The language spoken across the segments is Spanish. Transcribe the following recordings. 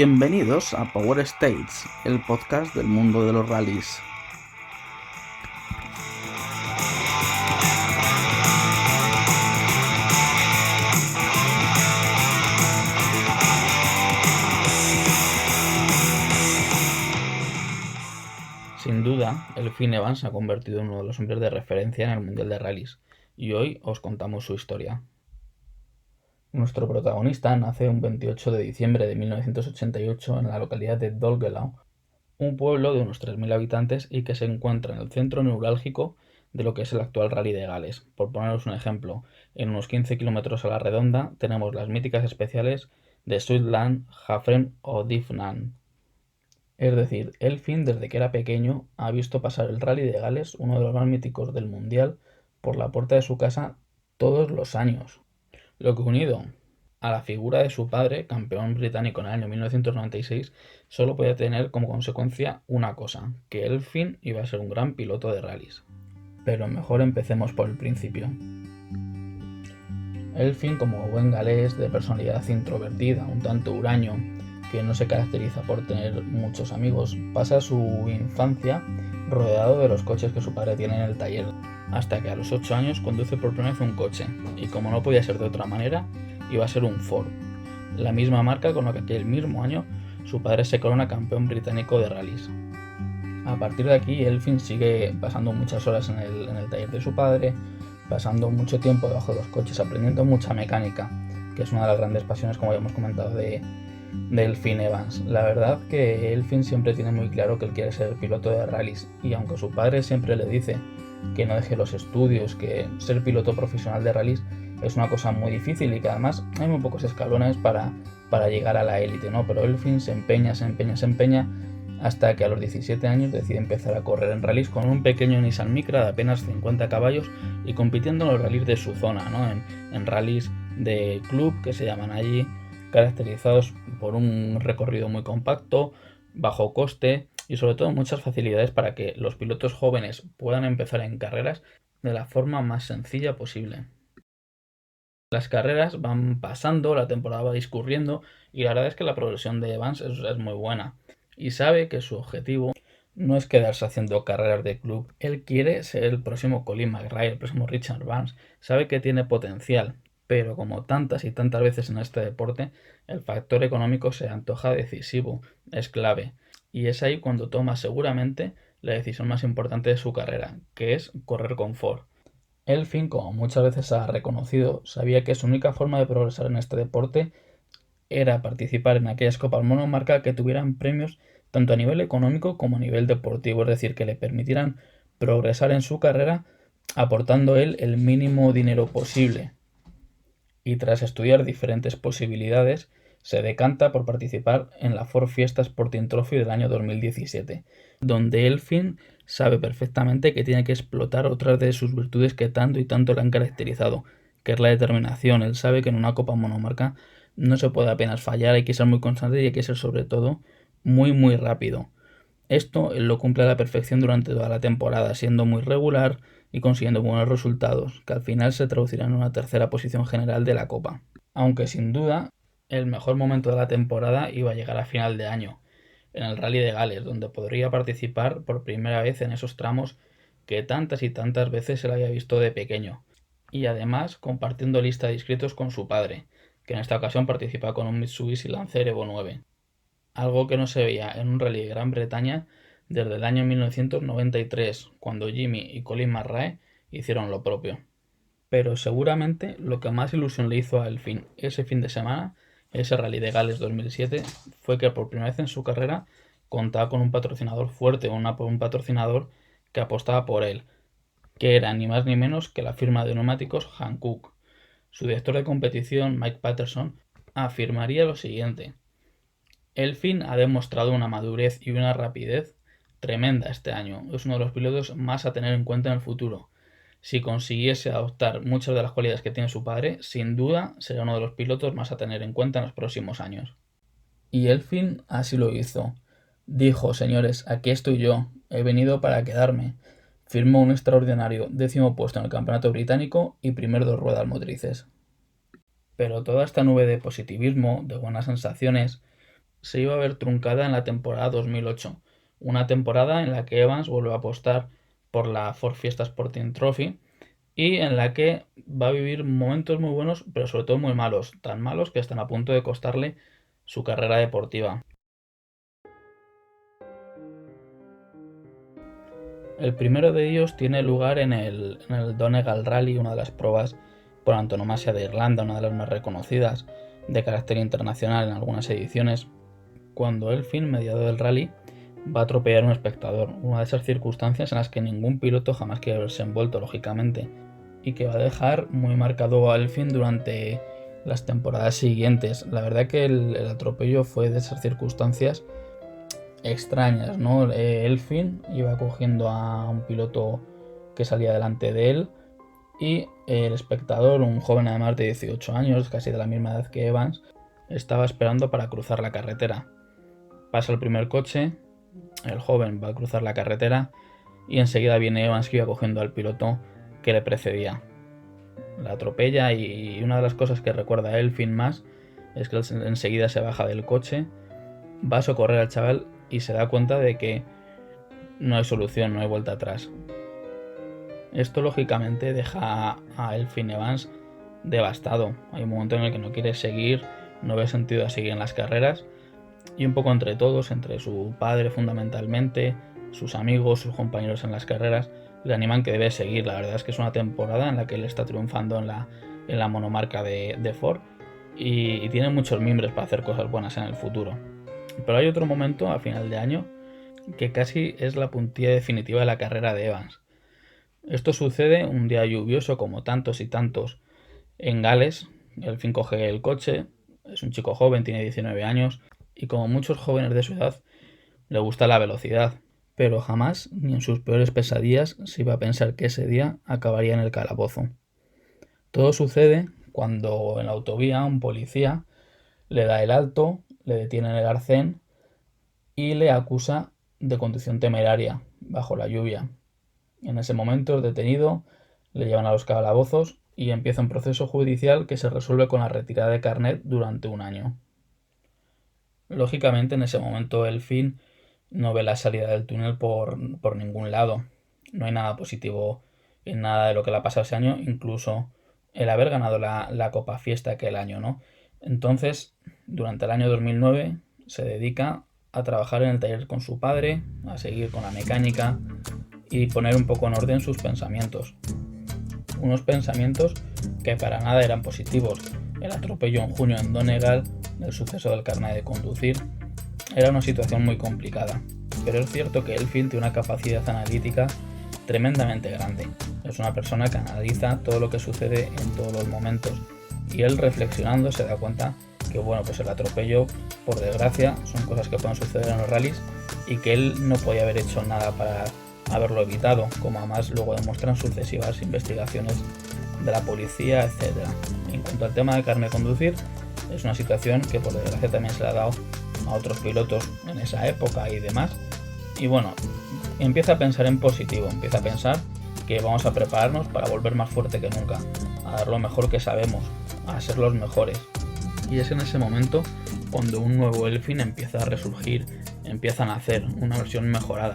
Bienvenidos a Power States, el podcast del mundo de los rallies. Sin duda, Elfyn Evans se ha convertido en uno de los hombres de referencia en el mundial de rallies, y hoy os contamos su historia. Nuestro protagonista nace un 28 de diciembre de 1988 en la localidad de Dolgellau, un pueblo de unos 3.000 habitantes y que se encuentra en el centro neurálgico de lo que es el actual Rally de Gales. Por poneros un ejemplo, en unos 15 kilómetros a la redonda tenemos las míticas especiales de Zuidland, Hafren o Dyfnan. Es decir, Elfyn desde que era pequeño ha visto pasar el Rally de Gales, uno de los más míticos del mundial, por la puerta de su casa todos los años. Lo que unido a la figura de su padre, campeón británico en el año 1996, solo podía tener como consecuencia una cosa, que Elfyn iba a ser un gran piloto de rallies. Pero mejor empecemos por el principio. Elfyn, como buen galés de personalidad introvertida, un tanto huraño, que no se caracteriza por tener muchos amigos, pasa su infancia rodeado de los coches que su padre tiene en el taller, hasta que a los 8 años conduce por primera vez un coche, y como no podía ser de otra manera, iba a ser un Ford, la misma marca con la que aquel mismo año su padre se corona campeón británico de rallies. A partir de aquí, Elfyn sigue pasando muchas horas en el taller de su padre, pasando mucho tiempo debajo de los coches, aprendiendo mucha mecánica, que es una de las grandes pasiones, como ya hemos comentado, de Elfyn Evans. La verdad que Elfyn siempre tiene muy claro que él quiere ser piloto de rallies, y aunque su padre siempre le dice que no deje los estudios, que ser piloto profesional de rallies es una cosa muy difícil y que además hay muy pocos escalones para llegar a la élite, ¿no? Pero Elfyn se empeña hasta que a los 17 años decide empezar a correr en rallies con un pequeño Nissan Micra de apenas 50 caballos y compitiendo en los rallies de su zona, ¿no? En rallies de club que se llaman allí, caracterizados por un recorrido muy compacto, bajo coste y sobre todo muchas facilidades para que los pilotos jóvenes puedan empezar en carreras de la forma más sencilla posible. Las carreras van pasando, la temporada va discurriendo y la verdad es que la progresión de Evans es muy buena y sabe que su objetivo no es quedarse haciendo carreras de club. Él quiere ser el próximo Colin McRae, el próximo Richard Burns. Sabe que tiene potencial, pero como tantas y tantas veces en este deporte, el factor económico se antoja decisivo, es clave. Y es ahí cuando toma seguramente la decisión más importante de su carrera, que es correr con Ford. Elfyn, como muchas veces ha reconocido, sabía que su única forma de progresar en este deporte era participar en aquellas copas monomarca que tuvieran premios tanto a nivel económico como a nivel deportivo, es decir, que le permitieran progresar en su carrera aportando él el mínimo dinero posible. Y tras estudiar diferentes posibilidades, se decanta por participar en la Ford Fiesta Sporting Trophy del año 2017, donde Elfyn sabe perfectamente que tiene que explotar otras de sus virtudes que tanto y tanto le han caracterizado, que es la determinación. Él sabe que en una copa monomarca no se puede apenas fallar, hay que ser muy constante y hay que ser sobre todo muy rápido. Esto él lo cumple a la perfección durante toda la temporada, siendo muy regular y consiguiendo buenos resultados, que al final se traducirán en una tercera posición general de la Copa. Aunque sin duda el mejor momento de la temporada iba a llegar a final de año, en el Rally de Gales, donde podría participar por primera vez en esos tramos que tantas y tantas veces él había visto de pequeño, y además compartiendo lista de inscritos con su padre, que en esta ocasión participa con un Mitsubishi Lancer Evo 9. Algo que no se veía en un rally de Gran Bretaña desde el año 1993, cuando Jimmy y Colin McRae hicieron lo propio. Pero seguramente lo que más ilusión le hizo a Elfyn ese fin de semana, ese Rally de Gales 2007, fue que por primera vez en su carrera contaba con un patrocinador fuerte, un patrocinador que apostaba por él, que era ni más ni menos que la firma de neumáticos Hankook. Su director de competición, Mike Patterson, afirmaría lo siguiente: Elfyn ha demostrado una madurez y una rapidez tremenda este año. Es uno de los pilotos más a tener en cuenta en el futuro. Si consiguiese adoptar muchas de las cualidades que tiene su padre, sin duda sería uno de los pilotos más a tener en cuenta en los próximos años. Y Elfyn así lo hizo. Dijo: señores, aquí estoy yo, he venido para quedarme. Firmó un extraordinario 10º puesto en el campeonato británico y primer 2 ruedas motrices. Pero toda esta nube de positivismo, de buenas sensaciones, se iba a ver truncada en la temporada 2008, una temporada en la que Evans vuelve a apostar por la Ford Fiesta Sporting Trophy y en la que va a vivir momentos muy buenos, pero sobre todo muy malos, tan malos que están a punto de costarle su carrera deportiva. El primero de ellos tiene lugar en el Donegal Rally, una de las pruebas por antonomasia de Irlanda, una de las más reconocidas de carácter internacional en algunas ediciones, cuando Elfyn, mediado del rally, va a atropellar a un espectador, una de esas circunstancias en las que ningún piloto jamás quiere haberse envuelto, lógicamente, y que va a dejar muy marcado a Elfyn durante las temporadas siguientes. La verdad que el atropello fue de esas circunstancias extrañas, ¿no? Elfyn iba cogiendo a un piloto que salía delante de él y el espectador, un joven además de 18 años, casi de la misma edad que Evans, estaba esperando para cruzar la carretera. Pasa el primer coche, el joven va a cruzar la carretera y enseguida viene Evans que iba cogiendo al piloto que le precedía. La atropella y una de las cosas que recuerda a Elfyn más es que enseguida se baja del coche, va a socorrer al chaval y se da cuenta de que no hay solución, no hay vuelta atrás. Esto lógicamente deja a Elfyn Evans devastado. Hay un momento en el que no quiere seguir, no ve sentido a seguir en las carreras y un poco entre todos, entre su padre fundamentalmente, sus amigos, sus compañeros en las carreras, le animan que debe seguir. La verdad es que es una temporada en la que él está triunfando en la monomarca de Ford y tiene muchos mimbres para hacer cosas buenas en el futuro. Pero hay otro momento a final de año que casi es la puntilla definitiva de la carrera de Evans. Esto sucede un día lluvioso como tantos y tantos en Gales. Elfyn coge el coche, es un chico joven, tiene 19 años y como muchos jóvenes de su edad le gusta la velocidad, pero jamás ni en sus peores pesadillas se iba a pensar que ese día acabaría en el calabozo. Todo sucede cuando en la autovía un policía le da el alto, le detiene en el arcén y le acusa de conducción temeraria bajo la lluvia. En ese momento es detenido, le llevan a los calabozos y empieza un proceso judicial que se resuelve con la retirada de carnet durante un año. Lógicamente en ese momento Elfyn no ve la salida del túnel por ningún lado. No hay nada positivo en nada de lo que le ha pasado ese año, incluso el haber ganado la Copa Fiesta aquel año, ¿no? Entonces, durante el año 2009 se dedica a trabajar en el taller con su padre, a seguir con la mecánica y poner un poco en orden sus pensamientos. Unos pensamientos que para nada eran positivos. El atropello en junio en Donegal, el suceso del carnet de conducir, era una situación muy complicada. Pero es cierto que Elfyn tiene una capacidad analítica tremendamente grande. Es una persona que analiza todo lo que sucede en todos los momentos y él reflexionando se da cuenta que bueno, pues el atropello, por desgracia, son cosas que pueden suceder en los rallies y que él no podía haber hecho nada para haberlo evitado, como además luego demuestran sucesivas investigaciones de la policía, etc. En cuanto al tema del carnet de conducir, es una situación que por desgracia también se le ha dado a otros pilotos en esa época y demás. Y bueno, empieza a pensar en positivo, empieza a pensar que vamos a prepararnos para volver más fuerte que nunca, a dar lo mejor que sabemos, a ser los mejores. Y es en ese momento cuando un nuevo Elfyn empieza a resurgir, empieza a nacer, una versión mejorada.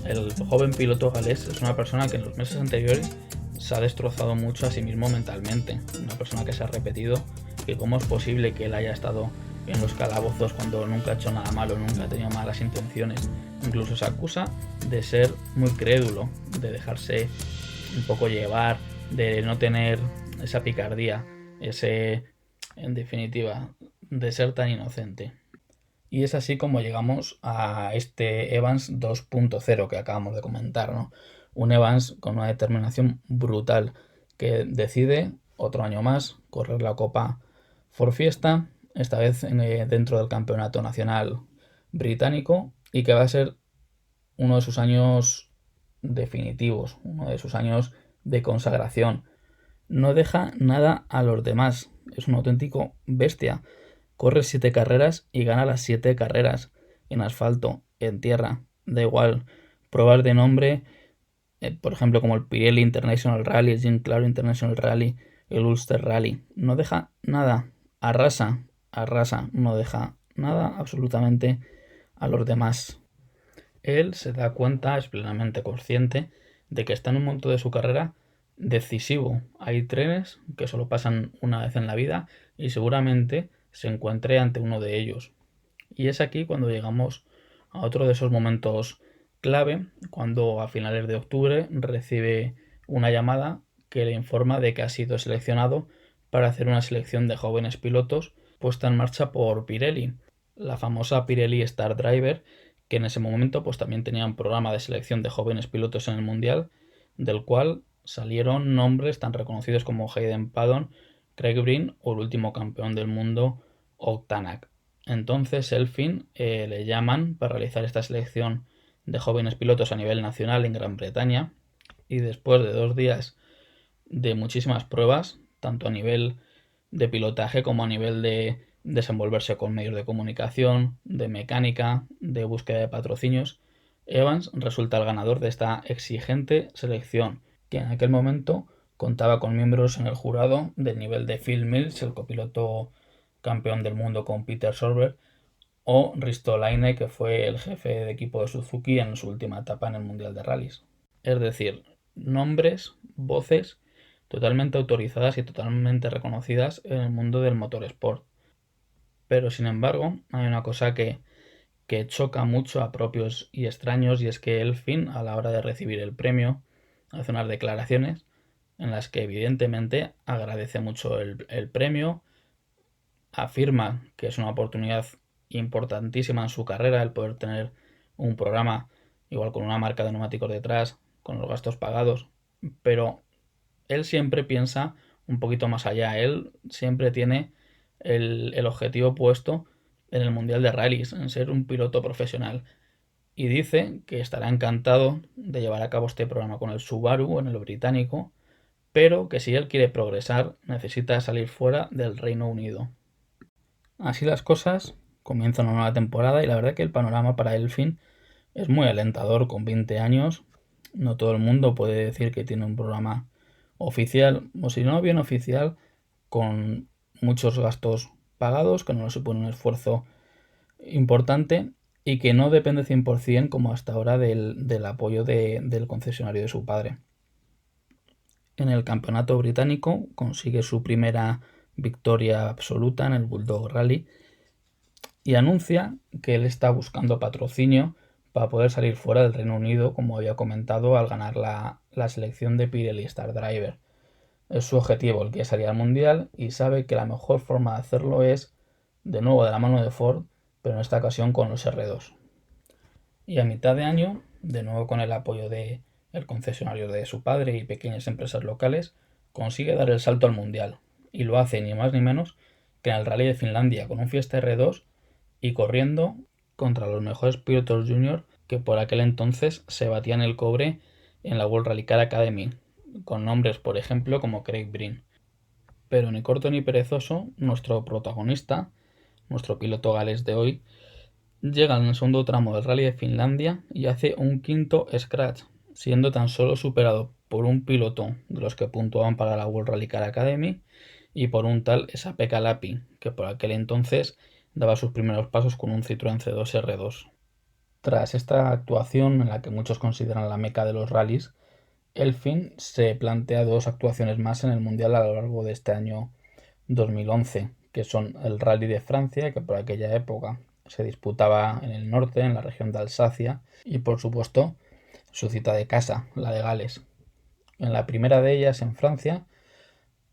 El joven piloto galés es una persona que en los meses anteriores se ha destrozado mucho a sí mismo mentalmente, una persona que se ha repetido que cómo es posible que él haya estado en los calabozos cuando nunca ha hecho nada malo, nunca ha tenido malas intenciones. Incluso se acusa de ser muy crédulo, de dejarse un poco llevar, de no tener esa picardía, en definitiva, de ser tan inocente. Y es así como llegamos a este Evans 2.0 que acabamos de comentar, ¿no? Un Evans con una determinación brutal que decide otro año más correr la Copa Ford Fiesta, esta vez dentro del campeonato nacional británico, y que va a ser uno de sus años definitivos, uno de sus años de consagración. No deja nada a los demás, es un auténtico bestia. Corre 7 carreras y gana las 7 carreras, en asfalto, en tierra, da igual. Pruebas de nombre, por ejemplo, como el Pirelli International Rally, el Jim Claro International Rally, el Ulster Rally. No deja nada, arrasa, no deja nada absolutamente a los demás. Él se da cuenta, es plenamente consciente, de que está en un momento de su carrera decisivo. Hay trenes que solo pasan una vez en la vida y seguramente se encuentre ante uno de ellos. Y es aquí cuando llegamos a otro de esos momentos clave, cuando a finales de octubre recibe una llamada que le informa de que ha sido seleccionado para hacer una selección de jóvenes pilotos puesta en marcha por Pirelli, la famosa Pirelli Star Driver, que en ese momento pues también tenía un programa de selección de jóvenes pilotos en el Mundial, del cual salieron nombres tan reconocidos como Hayden Paddon, Craig Breen o el último campeón del mundo, Tanak. Entonces Elfin le llaman para realizar esta selección de jóvenes pilotos a nivel nacional en Gran Bretaña, y después de 2 días de muchísimas pruebas, tanto a nivel de pilotaje como a nivel de desenvolverse con medios de comunicación, de mecánica, de búsqueda de patrocinios, Evans resulta el ganador de esta exigente selección, que en aquel momento contaba con miembros en el jurado del nivel de Phil Mills, el copiloto campeón del mundo con Peter Solberg, o Risto Laine, que fue el jefe de equipo de Suzuki en su última etapa en el Mundial de Rallys. Es decir, nombres, voces totalmente autorizadas y totalmente reconocidas en el mundo del motorsport. Pero sin embargo, hay una cosa que choca mucho a propios y extraños, y es que Elfin, a la hora de recibir el premio, hace unas declaraciones en las que evidentemente agradece mucho el premio, afirma que es una oportunidad importantísima en su carrera el poder tener un programa igual con una marca de neumáticos detrás, con los gastos pagados, pero él siempre piensa un poquito más allá. Él siempre tiene el objetivo puesto en el Mundial de Rallys, en ser un piloto profesional. Y dice que estará encantado de llevar a cabo este programa con el Subaru en el británico, pero que si él quiere progresar necesita salir fuera del Reino Unido. Así las cosas, comienza una nueva temporada y la verdad que el panorama para Elfin es muy alentador. Con 20 años. No todo el mundo puede decir que tiene un programa oficial, o si no bien oficial, con muchos gastos pagados, que no le supone un esfuerzo importante y que no depende 100% como hasta ahora del apoyo del concesionario de su padre. En el campeonato británico consigue su primera victoria absoluta en el Bulldog Rally y anuncia que él está buscando patrocinio para poder salir fuera del Reino Unido, como había comentado, al ganar la selección de Pirelli Star Driver. Es su objetivo el que es salir al Mundial y sabe que la mejor forma de hacerlo es, de nuevo de la mano de Ford, pero en esta ocasión con los R2. Y a mitad de año, de nuevo con el apoyo del concesionario de su padre y pequeñas empresas locales, consigue dar el salto al Mundial. Y lo hace ni más ni menos que en el Rally de Finlandia con un Fiesta R2 y corriendo contra los mejores pilotos junior que por aquel entonces se batían el cobre en la World Rally Car Academy, con nombres por ejemplo como Craig Breen. Pero ni corto ni perezoso, nuestro protagonista, nuestro piloto galés de hoy, llega en el segundo tramo del Rally de Finlandia y hace un quinto scratch, siendo tan solo superado por un piloto de los que puntuaban para la World Rally Car Academy y por un tal Esa-Pekka Lappi, que por aquel entonces daba sus primeros pasos con un Citroën C2 R2. Tras esta actuación, en la que muchos consideran la meca de los rallies, Elfin se plantea 2 actuaciones más en el Mundial a lo largo de este año 2011, que son el Rally de Francia, que por aquella época se disputaba en el norte, en la región de Alsacia, y por supuesto su cita de casa, la de Gales. En la primera de ellas, en Francia,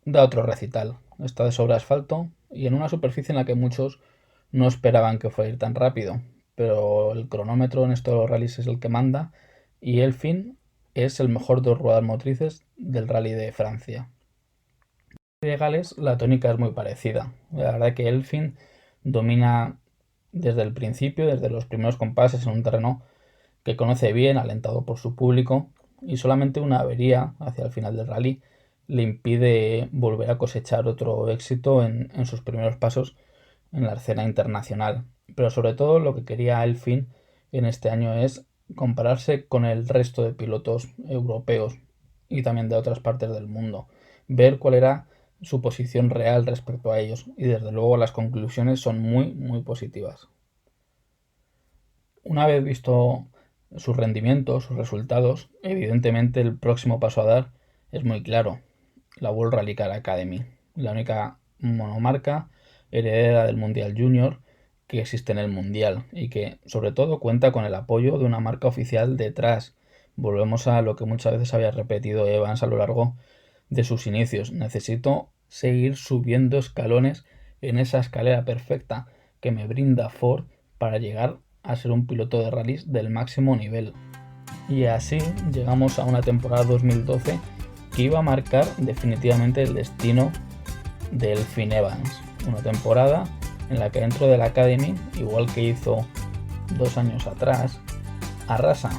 da otro recital. Está de sobre asfalto y en una superficie en la que muchos no esperaban que fuera a ir tan rápido, pero el cronómetro en estos rallies es el que manda y Elfin es el mejor de 2 ruedas motrices del Rally de Francia. En de Gales la tónica es muy parecida. La verdad que Elfin domina desde el principio, desde los primeros compases en un terreno que conoce bien, alentado por su público, y solamente una avería hacia el final del rally le impide volver a cosechar otro éxito en sus primeros pasos en la escena internacional. Pero sobre todo lo que quería Elfin en este año es compararse con el resto de pilotos europeos y también de otras partes del mundo, ver cuál era su posición real respecto a ellos, y desde luego las conclusiones son muy positivas. Una vez visto sus rendimientos, sus resultados, evidentemente el próximo paso a dar es muy claro: la World Rally Car Academy, la única monomarca heredera del Mundial Junior que existe en el Mundial y que sobre todo cuenta con el apoyo de una marca oficial detrás. Volvemos a lo que muchas veces había repetido Evans a lo largo de sus inicios: necesito seguir subiendo escalones en esa escalera perfecta que me brinda Ford para llegar a ser un piloto de rallies del máximo nivel. Y así llegamos a una temporada 2012 que iba a marcar definitivamente el destino de Elfyn Evans. Una temporada en la que dentro de la Academy, igual que hizo 2 años atrás, arrasa,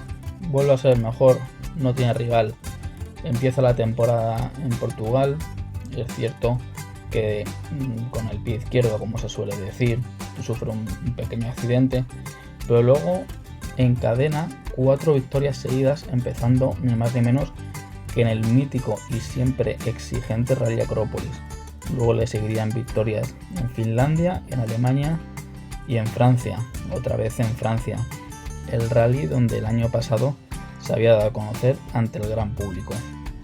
vuelve a ser el mejor, no tiene rival. Empieza la temporada en Portugal, es cierto que con el pie izquierdo, como se suele decir, sufre un pequeño accidente, pero luego encadena 4 victorias seguidas, empezando ni más ni menos que en el mítico y siempre exigente Rally Acrópolis. Luego le seguirían victorias en Finlandia, en Alemania y en Francia, otra vez en Francia, el rally donde el año pasado se había dado a conocer ante el gran público,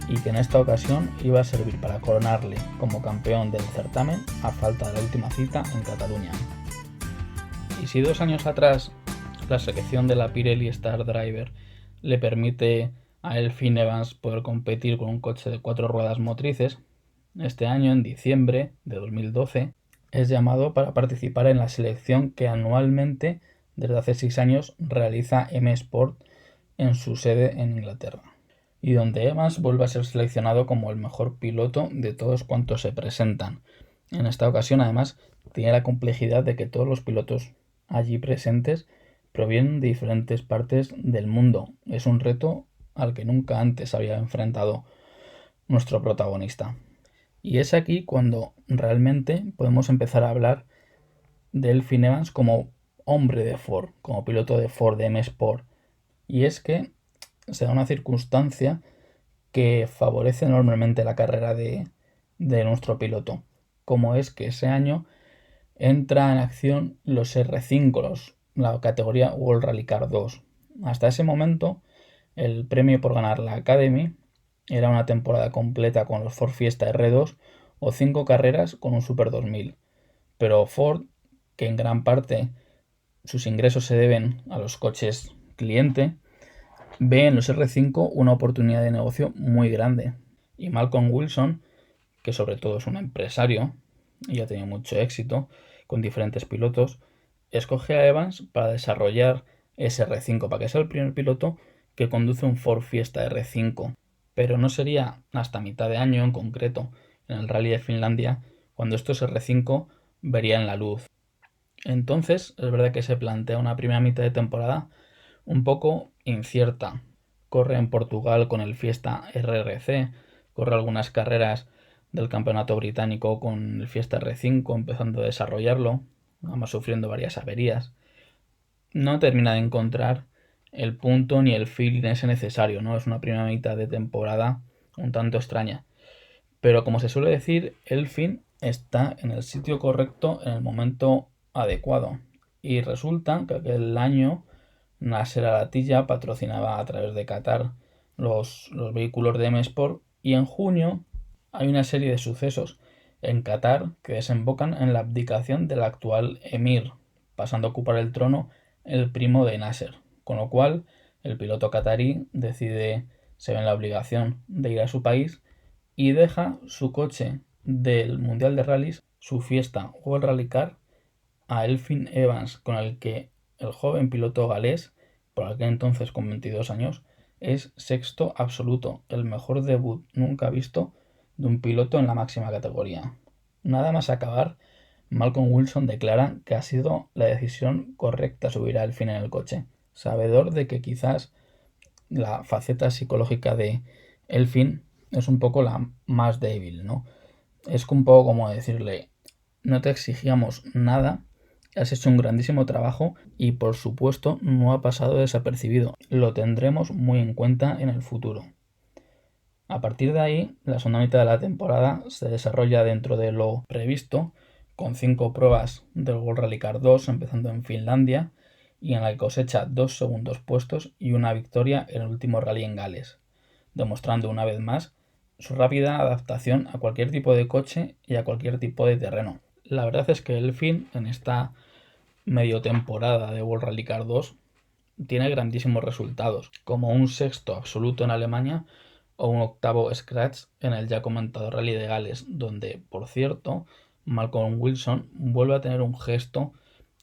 y que en esta ocasión iba a servir para coronarle como campeón del certamen a falta de la última cita en Cataluña. Y si 2 años atrás la selección de la Pirelli Star Driver le permite a Elfyn Evans poder competir con un coche de 4 ruedas motrices, este año, en diciembre de 2012, es llamado para participar en la selección que anualmente desde hace 6 años realiza M Sport en su sede en Inglaterra, y donde Evans vuelve a ser seleccionado como el mejor piloto de todos cuantos se presentan. En esta ocasión, además, tiene la complejidad de que todos los pilotos allí presentes provienen de diferentes partes del mundo. Es un reto al que nunca antes había enfrentado nuestro protagonista. Y es aquí cuando realmente podemos empezar a hablar de Elfyn Evans como hombre de Ford, como piloto de Ford de M Sport. Y es que se da una circunstancia que favorece enormemente la carrera de nuestro piloto, como es que ese año entra en acción los R5, la categoría World Rally Car 2. Hasta ese momento, el premio por ganar la Academy era una temporada completa con los Ford Fiesta R2 o 5 carreras con un Super 2000. Pero Ford, que en gran parte sus ingresos se deben a los coches cliente, ve en los R5 una oportunidad de negocio muy grande. Y Malcolm Wilson, que sobre todo es un empresario y ha tenido mucho éxito con diferentes pilotos, escoge a Evans para desarrollar ese R5, para que sea el primer piloto que conduce un Ford Fiesta R5. Pero no sería hasta mitad de año, en concreto en el Rally de Finlandia, cuando estos R5 verían la luz. Entonces es verdad que se plantea una primera mitad de temporada un poco incierta. Corre en Portugal con el Fiesta RRC, corre algunas carreras del campeonato británico con el Fiesta R5, empezando a desarrollarlo, además sufriendo varias averías. No termina de encontrar el punto ni el feeling ese necesario, ¿no? Es una primera mitad de temporada un tanto extraña. Pero como se suele decir, Elfyn está en el sitio correcto en el momento adecuado. Y resulta que aquel año Nasser Al-Attiyah patrocinaba a través de Qatar los vehículos de M Sport, y en junio hay una serie de sucesos en Qatar que desembocan en la abdicación del actual emir, pasando a ocupar el trono el primo de Nasser, con lo cual el piloto qatarí se ve en la obligación de ir a su país y deja su coche del Mundial de Rallys, su Fiesta World Rally Car, a Elfyn Evans, con el que el joven piloto galés, por aquel entonces con 22 años, es sexto absoluto, el mejor debut nunca visto de un piloto en la máxima categoría. Nada más acabar, Malcolm Wilson declara que ha sido la decisión correcta subir a Elfyn en el coche, sabedor de que quizás la faceta psicológica de Elfyn es un poco la más débil, ¿no? Es un poco como decirle: no te exigíamos nada, has hecho un grandísimo trabajo y por supuesto no ha pasado desapercibido, lo tendremos muy en cuenta en el futuro. A partir de ahí, la segunda mitad de la temporada se desarrolla dentro de lo previsto, con 5 pruebas del World Rally Car 2, empezando en Finlandia, y en la que cosecha 2 segundos puestos y una victoria en el último rally en Gales, demostrando una vez más su rápida adaptación a cualquier tipo de coche y a cualquier tipo de terreno. La verdad es que Elfyn, en esta medio temporada de World Rally Car 2, tiene grandísimos resultados, como un sexto absoluto en Alemania o un octavo scratch en el ya comentado Rally de Gales, donde, por cierto, Malcolm Wilson vuelve a tener un gesto,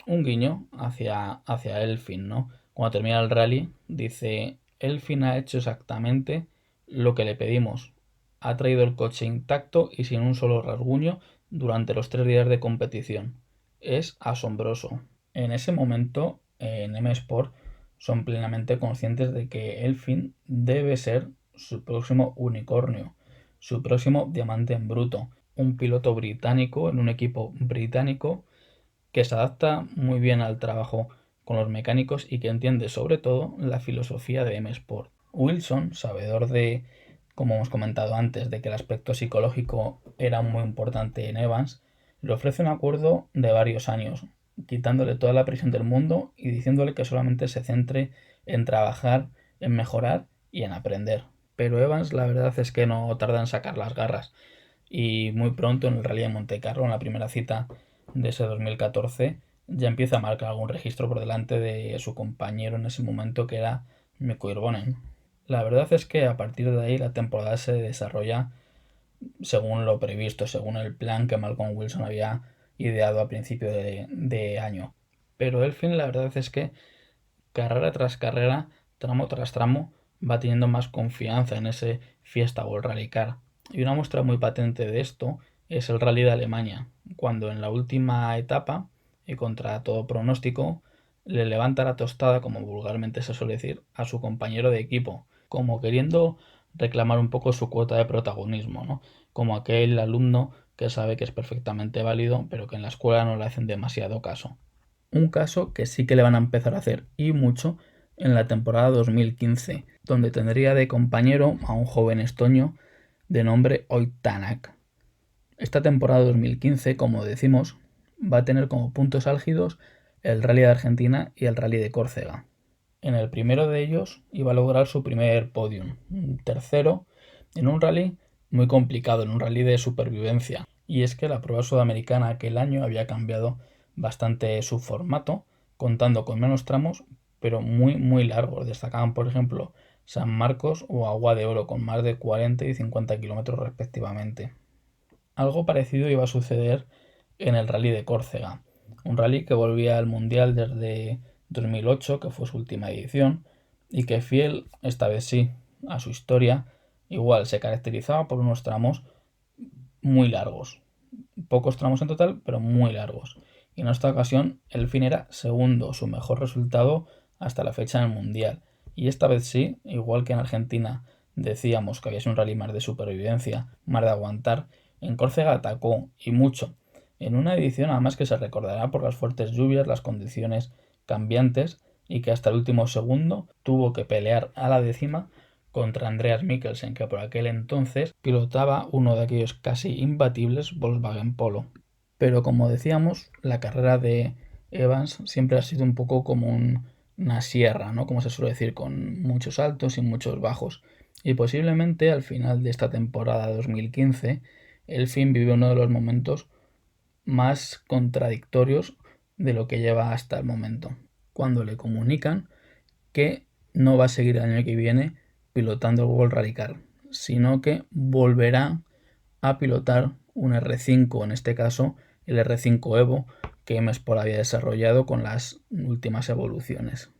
un guiño hacia Elfyn, ¿no? Cuando termina el rally, dice: Elfyn ha hecho exactamente lo que le pedimos. Ha traído el coche intacto y sin un solo rasguño durante los 3 días de competición. Es asombroso. En ese momento, en M-Sport, son plenamente conscientes de que Elfyn debe ser su próximo unicornio, su próximo diamante en bruto, un piloto británico en un equipo británico que se adapta muy bien al trabajo con los mecánicos y que entiende sobre todo la filosofía de M-Sport. Wilson, sabedor de, como hemos comentado antes, de que el aspecto psicológico era muy importante en Evans, le ofrece un acuerdo de varios años, quitándole toda la presión del mundo y diciéndole que solamente se centre en trabajar, en mejorar y en aprender. Pero Evans, la verdad es que no tarda en sacar las garras, y muy pronto en el Rally de Montecarlo, en la primera cita de ese 2014, ya empieza a marcar algún registro por delante de su compañero en ese momento, que era Mikko Hirvonen. La verdad es que a partir de ahí la temporada se desarrolla según lo previsto, según el plan que Malcolm Wilson había ideado a principio de año. Pero Elfyn, la verdad es que carrera tras carrera, tramo tras tramo, va teniendo más confianza en ese Fiesta World Rally Car. Y una muestra muy patente de esto es el Rally de Alemania, cuando en la última etapa, y contra todo pronóstico, le levanta la tostada, como vulgarmente se suele decir, a su compañero de equipo, como queriendo reclamar un poco su cuota de protagonismo, ¿no? Como aquel alumno que sabe que es perfectamente válido, pero que en la escuela no le hacen demasiado caso. Un caso que sí que le van a empezar a hacer, y mucho, en la temporada 2015, donde tendría de compañero a un joven estonio de nombre Ott Tänak. Esta temporada 2015, como decimos, va a tener como puntos álgidos el Rally de Argentina y el Rally de Córcega. En el primero de ellos iba a lograr su primer podium, un tercero, en un rally muy complicado, en un rally de supervivencia. Y es que la prueba sudamericana aquel año había cambiado bastante su formato, contando con menos tramos, pero muy largos. Destacaban, por ejemplo, San Marcos o Agua de Oro, con más de 40 y 50 kilómetros respectivamente. Algo parecido iba a suceder en el Rally de Córcega, un rally que volvía al Mundial desde 2008, que fue su última edición, y que, fiel, esta vez sí, a su historia, igual se caracterizaba por unos tramos muy largos. Pocos tramos en total, pero muy largos. Y en esta ocasión, Elfyn era segundo, su mejor resultado hasta la fecha en el Mundial. Y esta vez sí, igual que en Argentina decíamos que había sido un rally más de supervivencia, más de aguantar, en Córcega atacó, y mucho. En una edición además que se recordará por las fuertes lluvias, las condiciones cambiantes, y que hasta el último segundo tuvo que pelear a la décima contra Andreas Mikkelsen, que por aquel entonces pilotaba uno de aquellos casi imbatibles Volkswagen Polo. Pero como decíamos, la carrera de Evans siempre ha sido un poco como una sierra, ¿no? Como se suele decir, con muchos altos y muchos bajos. Y posiblemente al final de esta temporada 2015, Elfyn vive uno de los momentos más contradictorios de lo que lleva hasta el momento, cuando le comunican que no va a seguir el año que viene pilotando el World Rally Car, sino que volverá a pilotar un R5, en este caso el R5 Evo, que M-Sport había desarrollado con las últimas evoluciones.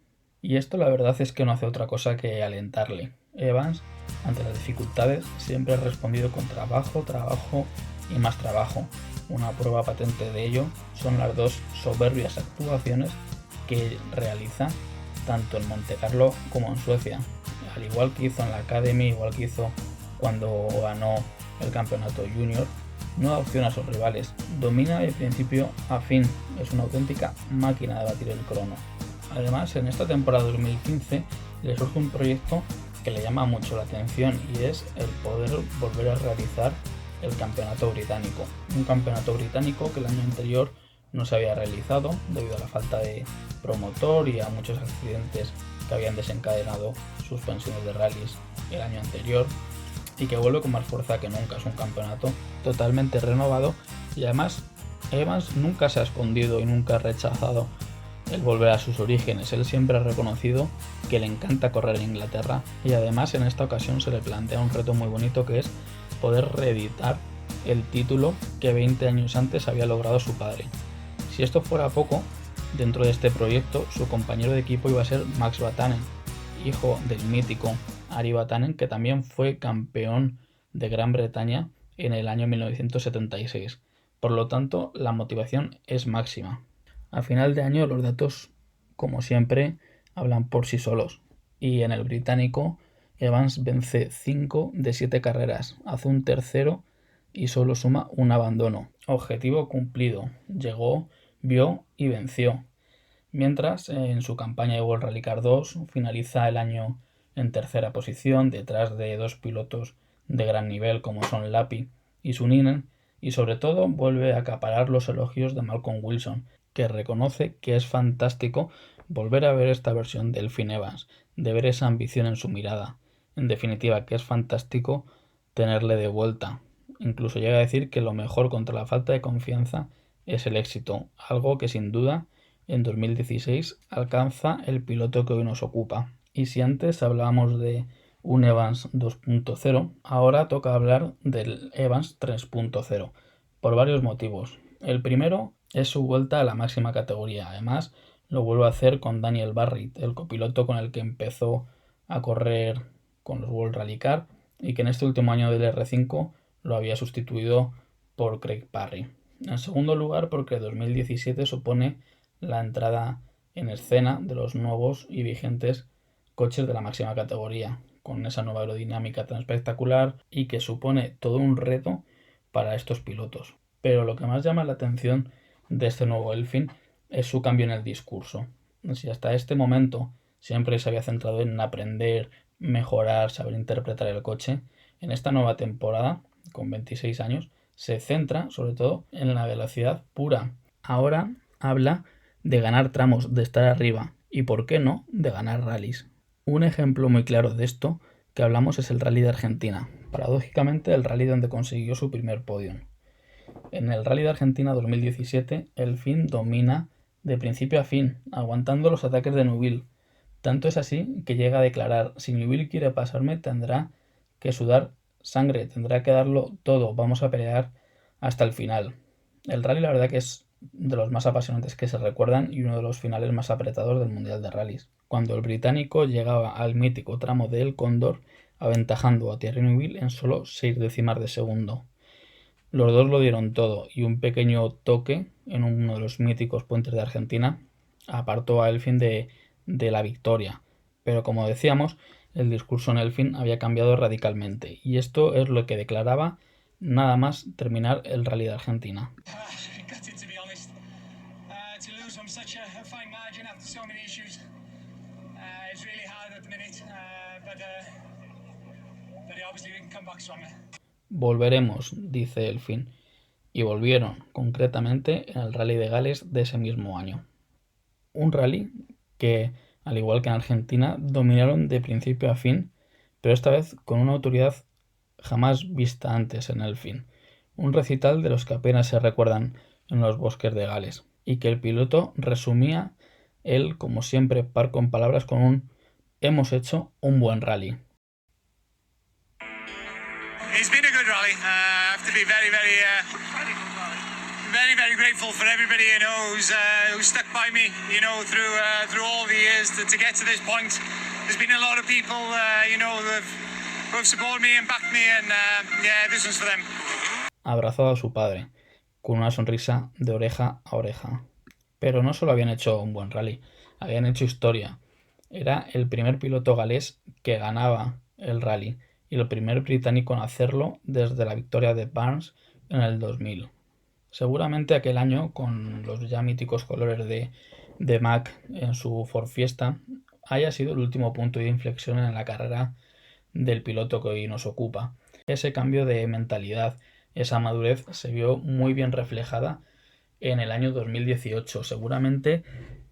Y esto la verdad es que no hace otra cosa que alentarle. Evans, ante las dificultades, siempre ha respondido con trabajo y más trabajo. Una prueba patente de ello son las dos soberbias actuaciones que realiza tanto en Montecarlo como en Suecia. Al igual que hizo en la Academy, igual que hizo cuando ganó el campeonato junior, no da opción a sus rivales, domina de principio a fin, es una auténtica máquina de batir el crono. Además, en esta temporada 2015 le surge un proyecto que le llama mucho la atención, y es el poder volver a realizar el campeonato británico. Un campeonato británico que el año anterior no se había realizado debido a la falta de promotor y a muchos accidentes que habían desencadenado suspensiones de rallies el año anterior, y que vuelve con más fuerza que nunca. Es un campeonato totalmente renovado, y además Evans nunca se ha escondido y nunca ha rechazado el volver a sus orígenes. Él siempre ha reconocido que le encanta correr en Inglaterra, y además en esta ocasión se le plantea un reto muy bonito, que es poder reeditar el título que 20 años antes había logrado su padre. Si esto fuera poco, dentro de este proyecto su compañero de equipo iba a ser Max Vatanen, hijo del mítico Ari Vatanen, que también fue campeón de Gran Bretaña en el año 1976. Por lo tanto, la motivación es máxima. A final de año los datos, como siempre, hablan por sí solos, y en el británico Evans vence 5 de 7 carreras, hace un tercero y solo suma un abandono. Objetivo cumplido, llegó, vio y venció. Mientras, en su campaña de World Rally Car 2 finaliza el año en tercera posición, detrás de dos pilotos de gran nivel como son Lappi y Suninen, y sobre todo vuelve a acaparar los elogios de Malcolm Wilson, que reconoce que es fantástico volver a ver esta versión de Elfyn Evans, de ver esa ambición en su mirada. En definitiva, que es fantástico tenerle de vuelta. Incluso llega a decir que lo mejor contra la falta de confianza es el éxito, algo que sin duda en 2016 alcanza el piloto que hoy nos ocupa. Y si antes hablábamos de un Evans 2.0, ahora toca hablar del Evans 3.0, por varios motivos. El primero es su vuelta a la máxima categoría. Además, lo vuelve a hacer con Daniel Barrett, el copiloto con el que empezó a correr con los World Rally Car, y que en este último año del R5 lo había sustituido por Craig Parry. En segundo lugar, porque 2017 supone la entrada en escena de los nuevos y vigentes coches de la máxima categoría, con esa nueva aerodinámica tan espectacular y que supone todo un reto para estos pilotos. Pero lo que más llama la atención de este nuevo Elfyn es su cambio en el discurso. Si hasta este momento siempre se había centrado en aprender, mejorar, saber interpretar el coche, en esta nueva temporada, con 26 años, se centra sobre todo en la velocidad pura. Ahora habla de ganar tramos, de estar arriba y, por qué no, de ganar rallies. Un ejemplo muy claro de esto que hablamos es el Rally de Argentina, paradójicamente el rally donde consiguió su primer podio. En el Rally de Argentina 2017, Elfyn domina de principio a fin, aguantando los ataques de Neuville. Tanto es así que llega a declarar: si Neuville quiere pasarme, tendrá que sudar sangre, tendrá que darlo todo, vamos a pelear hasta el final. El rally, la verdad, que es de los más apasionantes que se recuerdan y uno de los finales más apretados del Mundial de Rallys, cuando el británico llegaba al mítico tramo de El Cóndor aventajando a Thierry Neuville en solo 6 décimas de segundo. Los dos lo dieron todo, y un pequeño toque en uno de los míticos puentes de Argentina apartó a Elfyn de la victoria. Pero como decíamos, el discurso en Elfyn había cambiado radicalmente, y esto es lo que declaraba nada más terminar el Rally de Argentina. Volveremos, dice Elfyn, y volvieron, concretamente en el Rally de Gales de ese mismo año. Un rally que, al igual que en Argentina, dominaron de principio a fin, pero esta vez con una autoridad jamás vista antes en Elfyn. Un recital de los que apenas se recuerdan en los bosques de Gales, y que el piloto resumía él, como siempre, parco en palabras, con un "hemos hecho un buen rally". It's been a good rally. I have to be very grateful for everybody who stuck by me, through all the years to get to this point. There's been a lot of people, who have supported me and backed me, and this one's for them. Abrazado a su padre, con una sonrisa de oreja a oreja. Pero no solo habían hecho un buen rally, habían hecho historia. Era el primer piloto galés que ganaba el rally, y el primer británico en hacerlo desde la victoria de Barnes en el 2000. Seguramente aquel año, con los ya míticos colores de Mack en su Ford Fiesta, haya sido el último punto de inflexión en la carrera del piloto que hoy nos ocupa. Ese cambio de mentalidad, esa madurez se vio muy bien reflejada en el año 2018, seguramente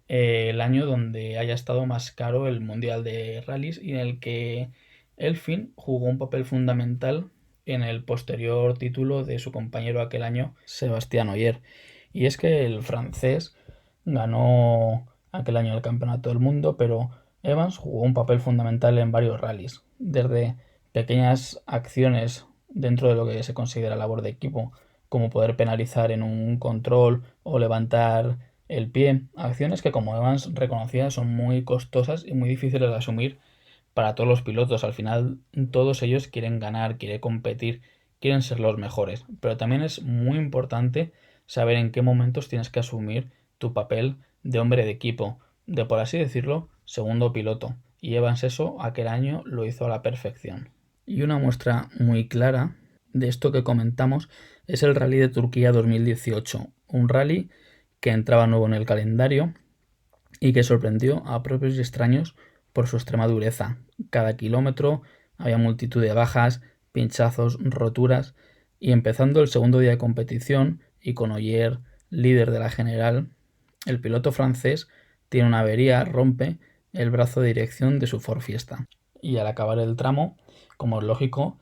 el año donde haya estado más caro el Mundial de Rallys y en el que Elfyn jugó un papel fundamental en el posterior título de su compañero aquel año, Sébastien Ogier. Y es que el francés ganó aquel año el Campeonato del Mundo, pero Evans jugó un papel fundamental en varios rallies, desde pequeñas acciones dentro de lo que se considera labor de equipo, como poder penalizar en un control o levantar el pie, acciones que como Evans reconocía son muy costosas y muy difíciles de asumir para todos los pilotos. Al final todos ellos quieren ganar, quieren competir, quieren ser los mejores, pero también es muy importante saber en qué momentos tienes que asumir tu papel de hombre de equipo, de por así decirlo, segundo piloto. Y Evans eso aquel año lo hizo a la perfección. Y una muestra muy clara de esto que comentamos es el Rally de Turquía 2018, un rally que entraba nuevo en el calendario y que sorprendió a propios y extraños por su extrema dureza. Cada kilómetro había multitud de bajas, pinchazos, roturas, y empezando el segundo día de competición y con Ogier líder de la general, el piloto francés tiene una avería, rompe el brazo de dirección de su Ford Fiesta. Y al acabar el tramo, como es lógico,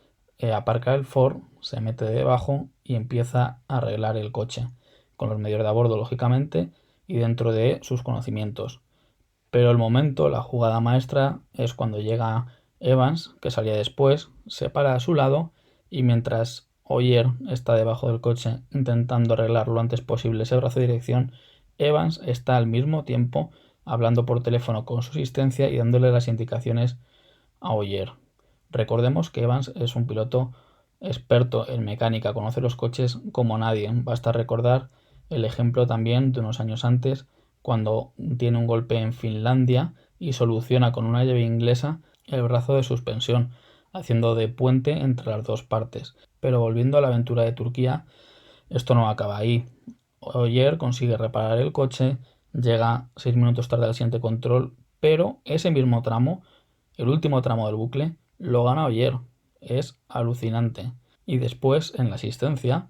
aparca el Ford, se mete debajo y empieza a arreglar el coche, con los medios de a bordo lógicamente y dentro de sus conocimientos. Pero el momento, la jugada maestra, es cuando llega Evans, que salía después, se para a su lado y mientras Ogier está debajo del coche intentando arreglar lo antes posible ese brazo de dirección, Evans está al mismo tiempo hablando por teléfono con su asistencia y dándole las indicaciones a Ogier. Recordemos que Evans es un piloto experto en mecánica, conoce los coches como nadie. Basta recordar el ejemplo también de unos años antes, cuando tiene un golpe en Finlandia y soluciona con una llave inglesa el brazo de suspensión, haciendo de puente entre las dos partes. Pero volviendo a la aventura de Turquía, esto no acaba ahí. Ogier consigue reparar el coche, llega 6 minutos tarde al siguiente control, pero ese mismo tramo, el último tramo del bucle, lo gana Ogier. Es alucinante. Y después, en la asistencia,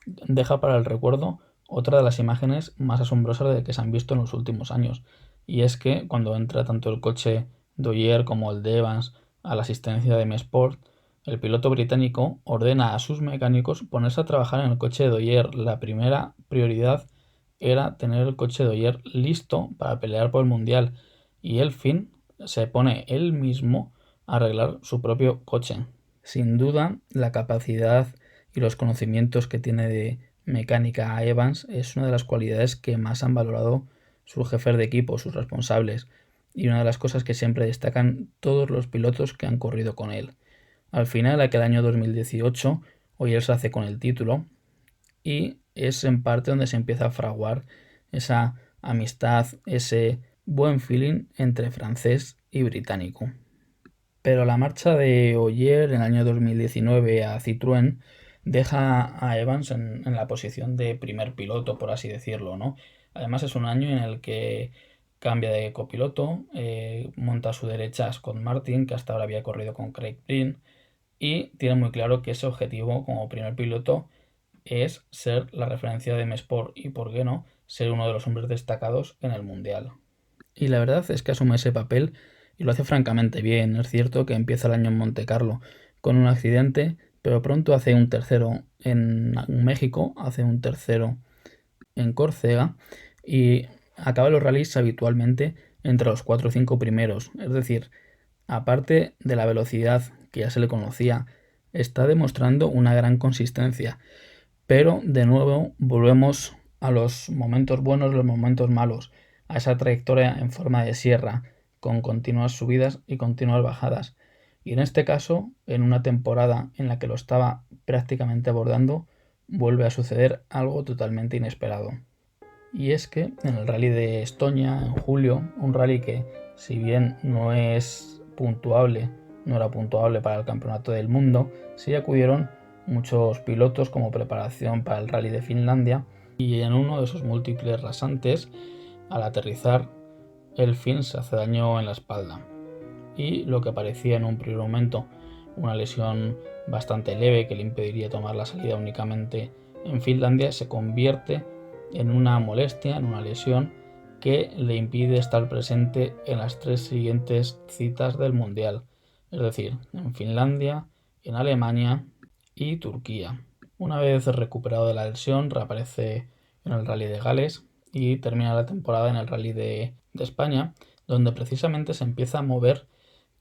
deja para el recuerdo otra de las imágenes más asombrosas de que se han visto en los últimos años. Y es que cuando entra tanto el coche de Ogier como el de Evans a la asistencia de M-Sport, el piloto británico ordena a sus mecánicos ponerse a trabajar en el coche de Ogier. La primera prioridad era tener el coche de Ogier listo para pelear por el Mundial. Y Elfyn se pone él mismo a arreglar su propio coche. Sin duda, la capacidad y los conocimientos que tiene de mecánica a Evans es una de las cualidades que más han valorado sus jefes de equipo, sus responsables, y una de las cosas que siempre destacan todos los pilotos que han corrido con él. Al final, aquel año 2018, Ogier se hace con el título y es en parte donde se empieza a fraguar esa amistad, ese buen feeling entre francés y británico. Pero la marcha de Ogier en el año 2019 a Citroën deja a Evans en la posición de primer piloto, por así decirlo, ¿no? Además es un año en el que cambia de copiloto, monta a su derecha a Scott Martin, que hasta ahora había corrido con Craig Breen, y tiene muy claro que ese objetivo como primer piloto es ser la referencia de M-Sport y, por qué no, ser uno de los hombres destacados en el Mundial. Y la verdad es que asume ese papel y lo hace francamente bien. Es cierto que empieza el año en Montecarlo con un accidente, pero pronto hace un tercero en México, hace un tercero en Córcega y acaba los rallies habitualmente entre los 4 o 5 primeros. Es decir, aparte de la velocidad que ya se le conocía, está demostrando una gran consistencia. Pero de nuevo volvemos a los momentos buenos, los momentos malos, a esa trayectoria en forma de sierra, con continuas subidas y continuas bajadas. Y en este caso, en una temporada en la que lo estaba prácticamente abordando, vuelve a suceder algo totalmente inesperado. Y es que en el rally de Estonia, en julio, un rally que, si bien no era puntuable para el campeonato del mundo, sí acudieron muchos pilotos como preparación para el rally de Finlandia, y en uno de esos múltiples rasantes, al aterrizar, Elfyn se hace daño en la espalda. Y lo que parecía en un primer momento una lesión bastante leve que le impediría tomar la salida únicamente en Finlandia, se convierte en una molestia, en una lesión que le impide estar presente en las 3 siguientes citas del Mundial, es decir, en Finlandia, en Alemania y Turquía. Una vez recuperado de la lesión, reaparece en el Rally de Gales y termina la temporada en el Rally de España, donde precisamente se empieza a mover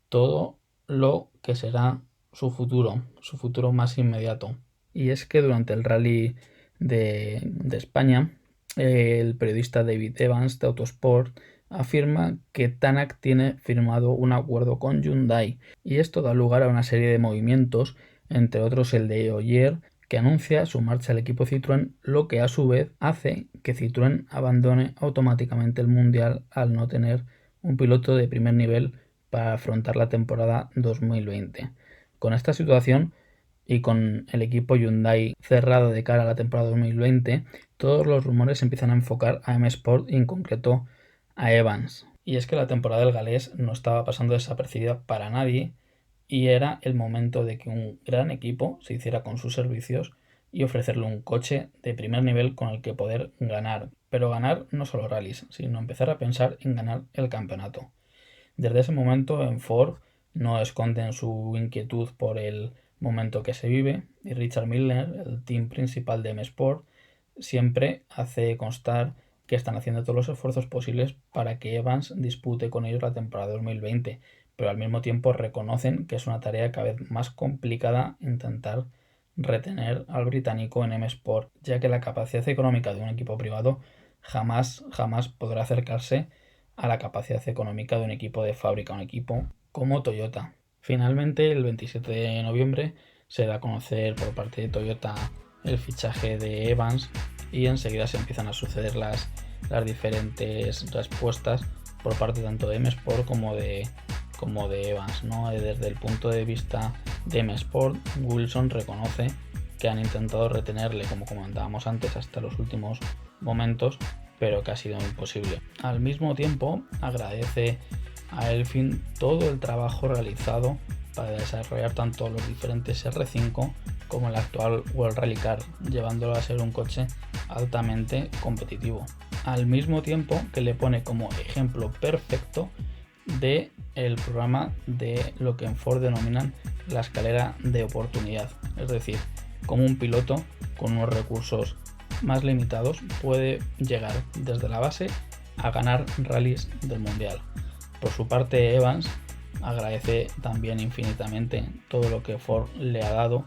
todo lo que será su futuro más inmediato. Y es que durante el Rally de España, el periodista David Evans de Autosport afirma que Tanak tiene firmado un acuerdo con Hyundai, y esto da lugar a una serie de movimientos, entre otros el de Ogier, que anuncia su marcha al equipo Citroën, lo que a su vez hace que Citroën abandone automáticamente el Mundial al no tener un piloto de primer nivel para afrontar la temporada 2020. Con esta situación y con el equipo Hyundai cerrado de cara a la temporada 2020, todos los rumores empiezan a enfocar a M Sport y en concreto a Evans. Y es que la temporada del galés no estaba pasando desapercibida para nadie y era el momento de que un gran equipo se hiciera con sus servicios y ofrecerle un coche de primer nivel con el que poder ganar. Pero ganar no solo rallies, sino empezar a pensar en ganar el campeonato. Desde ese momento en Ford no esconden su inquietud por el momento que se vive, y Richard Miller, el team principal de M Sport, siempre hace constar que están haciendo todos los esfuerzos posibles para que Evans dispute con ellos la temporada 2020, pero al mismo tiempo reconocen que es una tarea cada vez más complicada intentar retener al británico en M Sport, ya que la capacidad económica de un equipo privado jamás podrá acercarse a la capacidad económica de un equipo de fábrica, un equipo como Toyota. Finalmente, el 27 de noviembre se da a conocer por parte de Toyota el fichaje de Evans y enseguida se empiezan a suceder las diferentes respuestas por parte tanto de M Sport como de Evans, ¿no? Desde el punto de vista de M Sport, Wilson reconoce que han intentado retenerle, como comentábamos antes, hasta los últimos momentos, pero que ha sido imposible. Al mismo tiempo, agradece a Elfin todo el trabajo realizado para desarrollar tanto los diferentes R5 como el actual World Rally Car, llevándolo a ser un coche altamente competitivo. Al mismo tiempo que le pone como ejemplo perfecto de el programa de lo que en Ford denominan la escalera de oportunidad, es decir, como un piloto con unos recursos más limitados puede llegar desde la base a ganar rallies del mundial. Por su parte, Evans agradece también infinitamente todo lo que Ford le ha dado,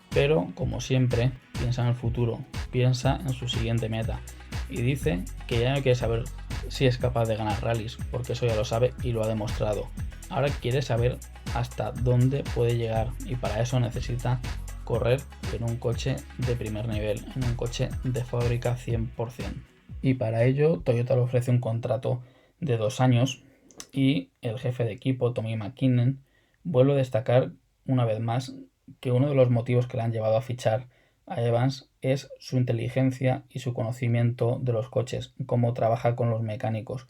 pero como siempre piensa en el futuro, piensa en su siguiente meta y dice que ya no quiere saber si es capaz de ganar rallies, porque eso ya lo sabe y lo ha demostrado. Ahora quiere saber hasta dónde puede llegar y para eso necesita correr en un coche de primer nivel, en un coche de fábrica 100%. Y para ello Toyota le ofrece un contrato de 2 años y el jefe de equipo, Tommy McKinnon, vuelve a destacar una vez más que uno de los motivos que le han llevado a fichar a Evans es su inteligencia y su conocimiento de los coches, cómo trabaja con los mecánicos,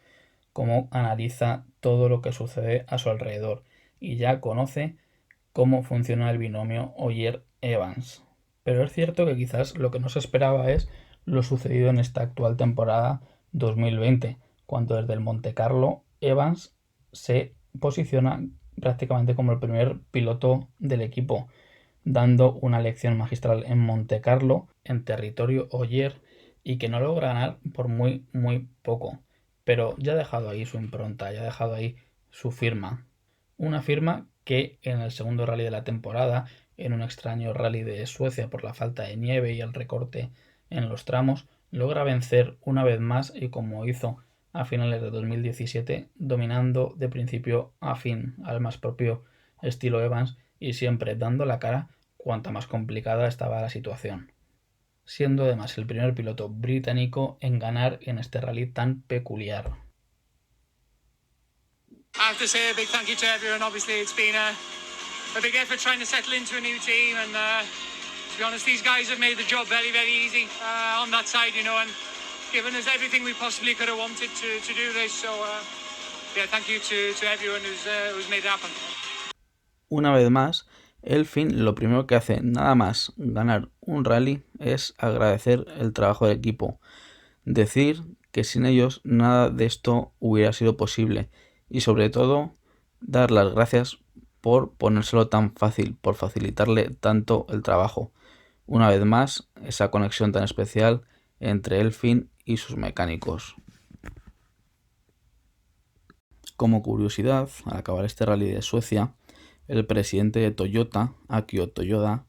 cómo analiza todo lo que sucede a su alrededor y ya conoce cómo funciona el binomio Ogier-Evans. Pero es cierto que quizás lo que no se esperaba es lo sucedido en esta actual temporada 2020, cuando desde el Monte Carlo Evans se posiciona prácticamente como el primer piloto del equipo, dando una lección magistral en Monte Carlo, en territorio Ogier, y que no logra ganar por muy poco, pero ya ha dejado ahí su impronta, ya ha dejado ahí su firma. Una firma que en el segundo rally de la temporada, en un extraño rally de Suecia por la falta de nieve y el recorte en los tramos, logra vencer una vez más y como hizo a finales de 2017, dominando de principio a fin al más propio estilo Evans y siempre dando la cara cuanta más complicada estaba la situación, siendo además el primer piloto británico en ganar en este rally tan peculiar. I have to say a big thank you to everyone. Obviously, it's been a big effort trying to settle into a new team, and to be honest, these guys have made the job very easy on that side, you know, and given us everything we possibly could have wanted to do this. So, yeah, thank you to everyone who's made it happen. Una vez más, Elfyn lo primero que hace nada más ganar un rally es agradecer el trabajo del equipo, decir que sin ellos nada de esto hubiera sido posible y sobre todo dar las gracias por ponérselo tan fácil, por facilitarle tanto el trabajo. Una vez más, esa conexión tan especial entre Elfyn y sus mecánicos. Como curiosidad, al acabar este rally de Suecia, el presidente de Toyota, Akio Toyoda,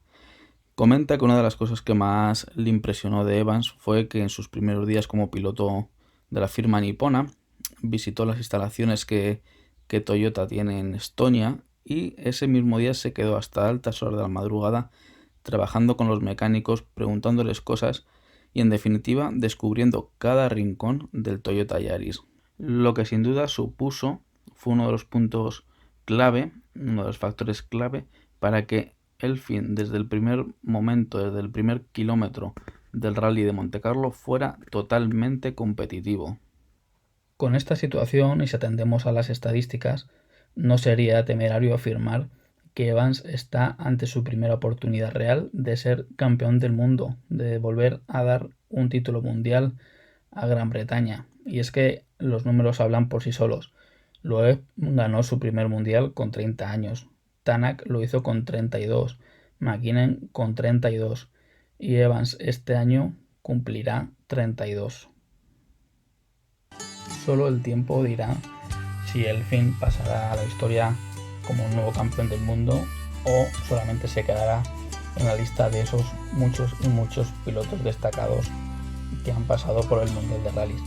comenta que una de las cosas que más le impresionó de Evans fue que en sus primeros días como piloto de la firma nipona visitó las instalaciones que Toyota tiene en Estonia y ese mismo día se quedó hasta altas horas de la madrugada trabajando con los mecánicos, preguntándoles cosas y en definitiva descubriendo cada rincón del Toyota Yaris. Lo que sin duda fue uno de los puntos clave, uno de los factores clave para que Elfyn desde el primer momento, desde el primer kilómetro del Rally de Montecarlo fuera totalmente competitivo. Con esta situación, y si atendemos a las estadísticas, no sería temerario afirmar que Evans está ante su primera oportunidad real de ser campeón del mundo, de volver a dar un título mundial a Gran Bretaña. Y es que los números hablan por sí solos. Loeb ganó su primer mundial con 30 años, Tanak lo hizo con 32, McKinnon con 32 y Evans este año cumplirá 32. Solo el tiempo dirá si Elfyn pasará a la historia como un nuevo campeón del mundo o solamente se quedará en la lista de esos muchos y muchos pilotos destacados que han pasado por el Mundial de Rallys.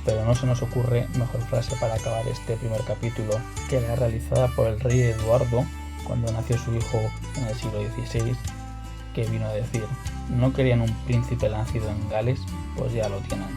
Pero no se nos ocurre mejor frase para acabar este primer capítulo que la realizada por el rey Eduardo cuando nació su hijo en el siglo XVI, que vino a decir: no querían un príncipe nacido en Gales, pues ya lo tienen.